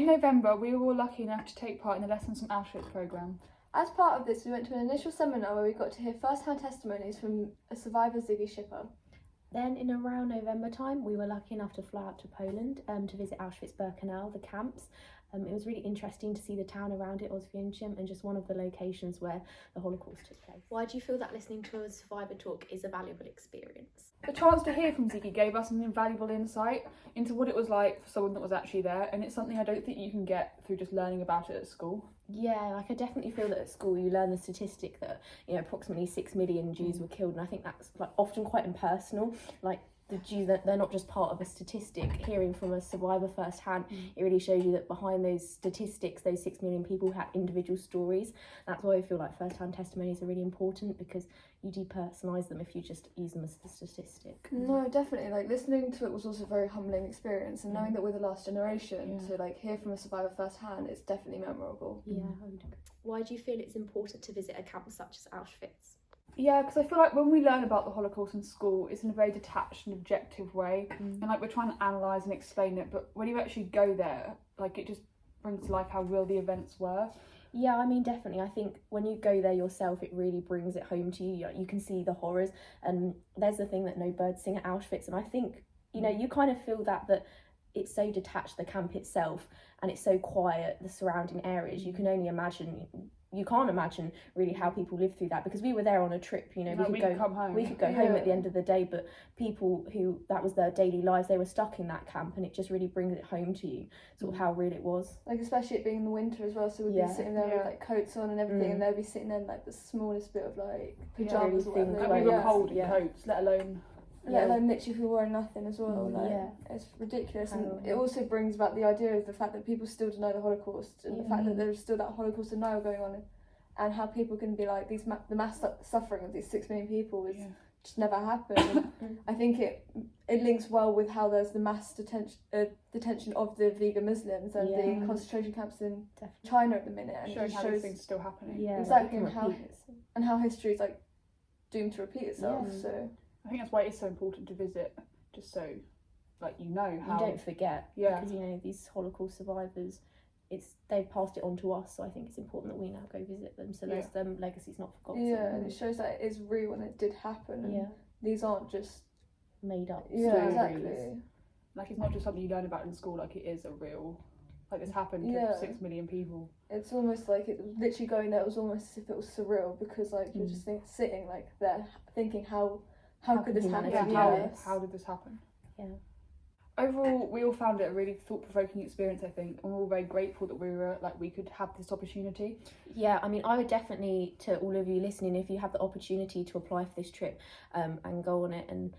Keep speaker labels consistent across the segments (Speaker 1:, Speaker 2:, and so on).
Speaker 1: In November, we were all lucky enough to take part in the Lessons from Auschwitz programme.
Speaker 2: As part of this, we went to an initial seminar where we got to hear first-hand testimonies from a survivor, Ziggy Schipper.
Speaker 3: Then in around November time, we were lucky enough to fly out to Poland to visit Auschwitz-Birkenau, the camps. It was really interesting to see the town around it, Oswiecim, and just one of the locations where the Holocaust took place. Why do you feel that listening to a survivor talk is a valuable experience?
Speaker 1: The chance to hear from Ziggy gave us an invaluable insight into what it was like for someone that was actually there, and it's something I don't think you can get through just learning about it at school.
Speaker 3: Yeah, like I definitely feel that at school you learn the statistic that, you know, approximately 6 million Jews were killed, and I think that's like often quite impersonal. Like the Jews, they're not just part of a statistic. Hearing from a survivor firsthand, it really shows you that behind those statistics, those 6 million people had individual stories. That's why I feel like first-hand testimonies are really important, because you depersonalise them if you just use them as a statistic.
Speaker 2: No, definitely. Like listening to it was also a very humbling experience, and knowing that we're the last generation to like hear from a survivor firsthand, it's definitely memorable.
Speaker 3: Yeah, I would agree. Why do you feel it's important to visit a camp such as Auschwitz?
Speaker 1: Yeah, because I feel like when we learn about the Holocaust in school, it's in a very detached and objective way, and like we're trying to analyse and explain it, but when you actually go there, like it just brings to life how real the events were.
Speaker 3: Yeah, I mean, definitely. I think when you go there yourself, it really brings it home to you. You can see the horrors, and there's the thing that no birds sing at Auschwitz, and I think, you know, you kind of feel that it's so detached, the camp itself, and it's so quiet, the surrounding areas. You can only imagine, you can't imagine really how people live through that, because we were there on a trip, you know, we could go home at the end of the day, but people who that was their daily lives, they were stuck in that camp, and it just really brings it home to you, sort of how real it was.
Speaker 2: Like especially it being in the winter as well, so we'd be sitting there with like coats on and everything, and they'd be sitting there in like the smallest bit of like pyjamas or whatever.
Speaker 1: Like we were cold in coats, let alone
Speaker 2: literally if we were wearing nothing as well. It's ridiculous, and it also brings back the idea of the fact that people still deny the Holocaust, and the fact that there's still that Holocaust denial going on, and how people can be like the mass suffering of these 6 million people is just never happened. I think it links well with how there's the mass detention of the Uyghur Muslims and the concentration camps in China at the minute, and
Speaker 1: showing how these things still happening.
Speaker 2: Yeah, exactly, and how history is like doomed to repeat itself. So
Speaker 1: I think that's why it's so important to visit, just so like you know how
Speaker 3: you don't forget. Because you know these Holocaust survivors, they've passed it on to us, so I think it's important that we now go visit them, so their legacy's not forgotten.
Speaker 2: Yeah, and it shows that it is real and it did happen, and these aren't just
Speaker 3: made up.
Speaker 2: Yeah, exactly.
Speaker 1: Like it's not just something you learn about in school, like it is a real, like this happened to 6 million people.
Speaker 2: It's almost like it was literally going there, it was almost as if it was surreal, because like you're just sitting like there thinking how could this happen?
Speaker 1: How did this happen?
Speaker 3: Yeah.
Speaker 1: Overall, we all found it a really thought-provoking experience, I think, and we're all very grateful that we could have this opportunity.
Speaker 3: Yeah, I mean, I would definitely, to all of you listening, if you have the opportunity to apply for this trip and go on it, and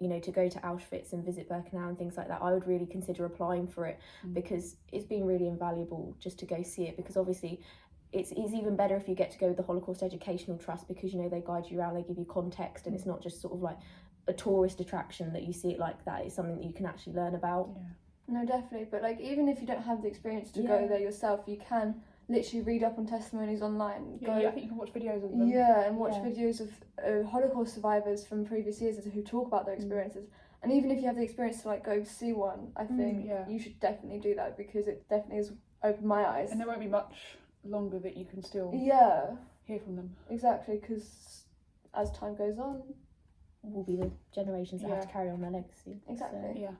Speaker 3: you know, to go to Auschwitz and visit Birkenau and things like that, I would really consider applying for it, because it's been really invaluable just to go see it, because obviously it's even better if you get to go with the Holocaust Educational Trust, because, you know, they guide you around, they give you context, and it's not just sort of like a tourist attraction that you see it like that. It's something that you can actually learn about.
Speaker 2: No, definitely. But like even if you don't have the experience to go there yourself, you can literally read up on testimonies online.
Speaker 1: I think you can watch videos of them.
Speaker 2: And watch videos of Holocaust survivors from previous years who talk about their experiences. And even if you have the experience to like go see one, I think you should definitely do that, because it definitely has opened my eyes.
Speaker 1: And there won't be much longer that you can still hear from them.
Speaker 2: Exactly, because as time goes on,
Speaker 3: will be the generations that have to carry on their legacy.
Speaker 2: Exactly.
Speaker 1: So,